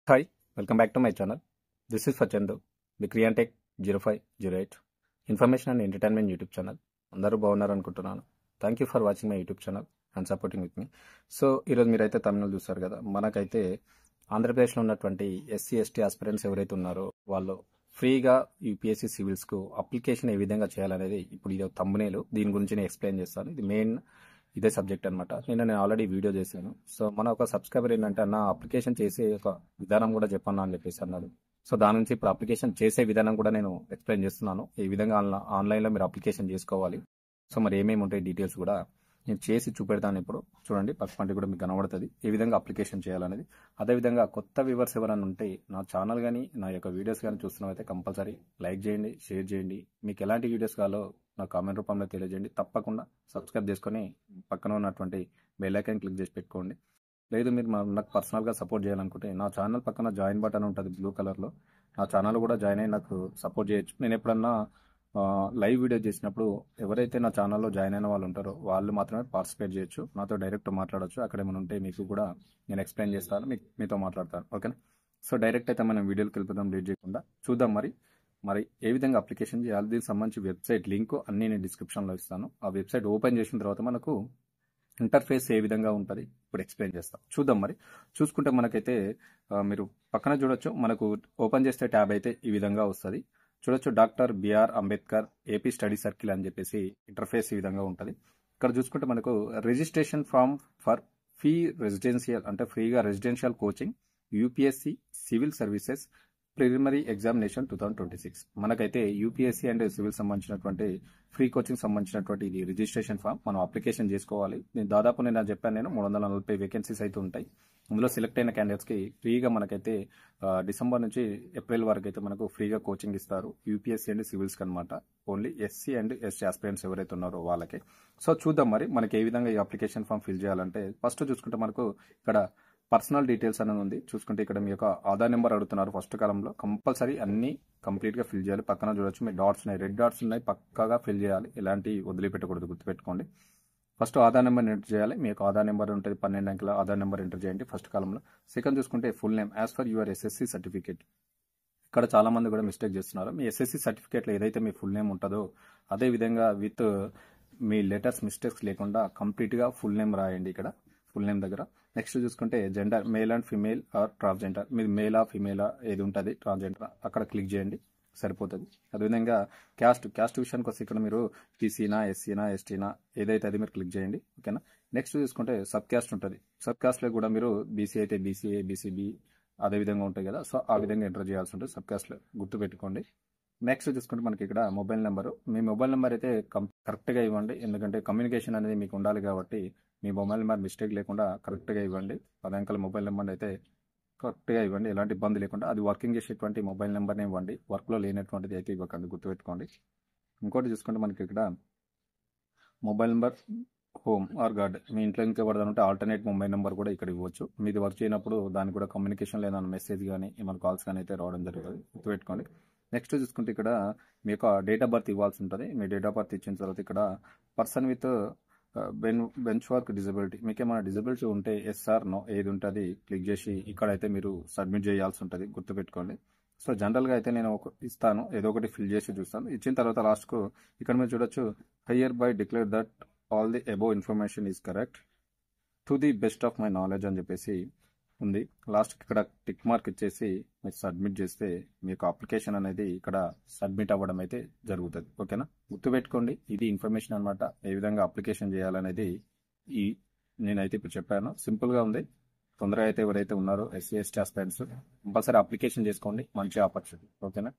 Hi, welcome back to my channel. This is Fachandu, the Creantech 0508 information and entertainment YouTube channel. అందరూ బాగున్నారు అనుకుంటున్నాను. Thank you for watching my YouTube channel and supporting with me. So ఈరోజు మీరైతే తమిళ చూస్తారు కదా, మనకైతే ఆంధ్రప్రదేశ్లో ఉన్నటువంటి ఎస్సీ ఎస్టీ ఆస్పిరెంట్స్ ఎవరైతే ఉన్నారో వాళ్ళు ఫ్రీగా యూపీఎస్సీ సివిల్స్కు అప్లికేషన్ ఏ విధంగా చేయాలనేది ఇప్పుడు ఇది థంబ్నెయిల్, దీని గురించి నేను ఎక్స్ప్లెయిన్ చేస్తాను. ఇది మెయిన్ ఇదే సబ్జెక్ట్ అనమాట. నేను ఆల్రెడీ వీడియో చేశాను. సో మన ఒక సబ్స్క్రైబర్ ఏంటంటే అన్న అప్లికేషన్ చేసే ఒక విధానం కూడా చెప్పన్నా అని చెప్పేసి అన్నాడు. సో దాని నుంచి ఇప్పుడు అప్లికేషన్ చేసే విధానం కూడా నేను ఎక్స్ప్లెయిన్ చేస్తున్నాను. ఈ విధంగా ఆన్లైన్లో మీరు అప్లికేషన్ చేసుకోవాలి. సో మరి ఏమేమి ఉంటాయి డీటెయిల్స్ కూడా నేను చేసి చూపెడతాను. ఇప్పుడు చూడండి, పక్కన కూడా మీకు కనబడుతుంది ఏ విధంగా అప్లికేషన్ చేయాలనేది. అదేవిధంగా కొత్త వ్యూవర్స్ ఎవరైనా ఉంటే నా ఛానల్ కానీ నా యొక్క వీడియోస్ కానీ చూస్తున్నవైతే కంపల్సరీ లైక్ చేయండి, షేర్ చేయండి. మీకు ఎలాంటి వీడియోస్ కావాలో నా కామెంట్ రూపంలో తెలియజేయండి. తప్పకుండా సబ్స్క్రైబ్ చేసుకొని పక్కన ఉన్నటువంటి బెల్ ఐకాన్ క్లిక్ చేసి పెట్టుకోండి. లేదు మీరు నాకు పర్సనల్గా సపోర్ట్ చేయాలనుకుంటే నా ఛానల్ పక్కన జాయిన్ బటన్ ఉంటుంది బ్లూ కలర్లో. నా ఛానల్ కూడా జాయిన్ అయ్యి నాకు సపోర్ట్ చేయొచ్చు. నేను ఎప్పుడన్నా లైవ్ వీడియో చేసినప్పుడు ఎవరైతే నా ఛానల్లో జాయిన్ అయిన వాళ్ళు ఉంటారో వాళ్ళు మాత్రమే పార్టిసిపేట్ చేయొచ్చు. నాతో డైరెక్ట్ మాట్లాడచ్చు. అక్కడ ఏమైనా ఉంటే మీకు కూడా నేను ఎక్స్ప్లెయిన్ చేస్తాను, మీతో మాట్లాడతాను. ఓకేనా? సో డైరెక్ట్ అయితే మనం వీడియోకి వెళ్ళిపోతాం లేట్ చేయకుండా. చూద్దాం మరి ఏ విధంగా అప్లికేషన్ చేయాలి. దీనికి సంబంధించి వెబ్సైట్ లింక్ అన్నీ నేను డిస్క్రిప్షన్లో ఇస్తాను. ఆ వెబ్సైట్ ఓపెన్ చేసిన తర్వాత మనకు ఇంటర్ఫేస్ ఏ విధంగా ఉంటుంది ఇప్పుడు ఎక్స్ప్లెయిన్ చేస్తాం. చూద్దాం. చూసుకుంటే మనకైతే మీరు పక్కన చూడొచ్చు, మనకు ఓపెన్ చేస్తే ట్యాబ్ అయితే ఈ విధంగా వస్తుంది. చూడొచ్చు, doctor B R Ambedkar AP study circle అని చెప్పేసి ఇంటర్ఫేస్ ఈ విధంగా ఉంటుంది. ఇక్కడ చూసుకుంటే మనకు registration form for fee residential అంటే ఫ్రీగా residential coaching UPSC civil services preliminary examination 2026. మనకైతే యూపీఎస్సీ అండ్ సివిల్ సంబంధించినటువంటి ఫ్రీ కోచింగ్ సంబంధించినటువంటి ఇది రిజిస్ట్రేషన్ ఫామ్ మనం అప్లికేషన్ చేసుకోవాలి. దాదాపు నేను చెప్పాను, 340 వేకెన్సీస్ అయితే ఉంటాయి. అందులో సెలెక్ట్ అయిన క్యాండిడేట్స్కి ఫ్రీగా మనకైతే డిసెంబర్ నుంచి ఏప్రిల్ వరకు అయితే మనకు ఫ్రీగా కోచింగ్ ఇస్తారు. యూపీఎస్సీ అండ్ సివిల్స్కి అనమాట. Only SC and ST aspirants ఎవరైతే ఉన్నారో వాళ్ళకి. సో చూద్దాం మనకి ఏ విధంగా ఈ అప్లికేషన్ ఫామ్ ఫిల్ చేయాలంటే ఫస్ట్ చూసుకుంటే మనకు ఇక్కడ పర్సనల్ డీటెయిల్స్ అనేది ఉంది. చూసుకుంటే ఇక్కడ మీ యొక్క ఆధార్ నెంబర్ అడుగుతున్నారు. ఫస్ట్ కాలంలో కంపల్సరీ అన్ని కంప్లీట్గా ఫిల్ చేయాలి. పక్కన చూడొచ్చు మీ డాట్స్ ఉన్నాయి, రెడ్ డాట్స్ ఉన్నాయి, పక్కాగా ఫిల్ చేయాలి. ఎలాంటి వదిలిపెట్టకూడదు, గుర్తుపెట్టుకోండి. ఫస్ట్ ఆధార్ నెంబర్ ఎంటర్ చేయాలి. మీ యొక్క ఆధార్ నెంబర్ ఉంటుంది, 12 అంకెల ఆధార్ నెంబర్ ఎంటర్ చేయండి ఫస్ట్ కాలంలో. సెకండ్ చూసుకుంటే full name as for your SSC certificate. ఇక్కడ చాలా మంది కూడా మిస్టేక్ చేస్తున్నారు. మీ ఎస్ఎస్సీ సర్టిఫికేట్లో ఏదైతే మీ ఫుల్ నేమ్ ఉంటుందో అదే విధంగా విత్ మీ లెటర్స్ మిస్టేక్స్ లేకుండా కంప్లీట్గా ఫుల్ నేమ్ రాయండి ఇక్కడ ఫుల్ నేమ్ దగ్గర. నెక్స్ట్ చూసుకుంటే gender male and female or transgender, మీరు మేలా ఫిమేలా ఏది ఉంటుంది ట్రాన్స్జెండర్ అక్కడ క్లిక్ చేయండి, సరిపోతుంది. అదేవిధంగా క్యాస్ట్ విషయానికి వస్తే ఇక్కడ మీరు బీసీనా ఎస్సీనా ఎస్టీనా ఏదైతే అది మీరు క్లిక్ చేయండి. ఓకేనా? నెక్స్ట్ చూసుకుంటే సబ్ క్యాస్ట్ ఉంటుంది. సబ్ క్యాస్ట్లో కూడా మీరు బీసీ అయితే బీసీఏ బీసీబీ అదే విధంగా ఉంటాయి కదా. సో ఆ విధంగా ఎంటర్ చేయాల్సి ఉంటుంది సబ్ క్యాస్ట్లో, గుర్తుపెట్టుకోండి. నెక్స్ట్ చూసుకుంటే మనకి ఇక్కడ మొబైల్ నెంబరు, మీ మొబైల్ నెంబర్ అయితే కరెక్ట్గా ఇవ్వండి. ఎందుకంటే కమ్యూనికేషన్ అనేది మీకు ఉండాలి కాబట్టి మీ మొబైల్ నెంబర్ మిస్టేక్ లేకుండా కరెక్ట్గా ఇవ్వండి. 10 అంకెల మొబైల్ నెంబర్ అయితే కరెక్ట్గా ఇవ్వండి, ఎలాంటి ఇబ్బంది లేకుండా. అది వర్కింగ్ చేసేటువంటి మొబైల్ నెంబర్నే ఇవ్వండి, వర్క్లో లేనటువంటిది అయితే ఇవ్వకండి, గుర్తుపెట్టుకోండి. ఇంకోటి చూసుకుంటే మనకి ఇక్కడ mobile number home or guard, మీ ఇంట్లో ఇంకా పడదంటే ఆల్టర్నేట్ మొబైల్ నెంబర్ కూడా ఇక్కడ ఇవ్వచ్చు. మీది వర్క్ చేయనప్పుడు దానికి కూడా కమ్యూనికేషన్ లేదా మెసేజ్ కానీ ఏమైనా కాల్స్ కానీ అయితే రావడం జరుగుతుంది, గుర్తుపెట్టుకోండి. నెక్స్ట్ చూసుకుంటే ఇక్కడ మీ యొక్క డేట్ ఆఫ్ బర్త్ ఇవ్వాల్సి ఉంటుంది. మీ డేట్ ఆఫ్ బర్త్ ఇచ్చిన తర్వాత ఇక్కడ person with bench work disability, మీకు ఏమైనా డిజబిలిటీ ఉంటే ఎస్ఆర్ నో ఏది ఉంటుంది క్లిక్ చేసి ఇక్కడైతే మీరు సబ్మిట్ చేయాల్సి ఉంటుంది, గుర్తుపెట్టుకోండి. సో జనరల్గా అయితే నేను ఇస్తాను, ఏదో ఒకటి ఫిల్ చేసి చూస్తాను. ఇచ్చిన తర్వాత లాస్ట్కు ఇక్కడ మీరు చూడొచ్చు, hire by declare that all the above information is correct to the best of my knowledge అని చెప్పేసి ఉంది. లాస్ట్కి ఇక్కడ టిక్ మార్క్ ఇచ్చేసి మీరు సబ్మిట్ చేస్తే మీ యొక్క అప్లికేషన్ అనేది ఇక్కడ సబ్మిట్ అవ్వడం అయితే జరుగుతుంది. ఓకేనా? గుర్తుపెట్టుకోండి, ఇది ఇన్ఫర్మేషన్ అనమాట. ఏ విధంగా అప్లికేషన్ చేయాలనేది నేనైతే ఇప్పుడు చెప్పాను. సింపుల్గా ఉంది. తొందరగా అయితే ఎవరైతే ఉన్నారో SC ST aspirants compulsory application చేసుకోండి, మంచి ఆపర్చునిటీ. ఓకేనా?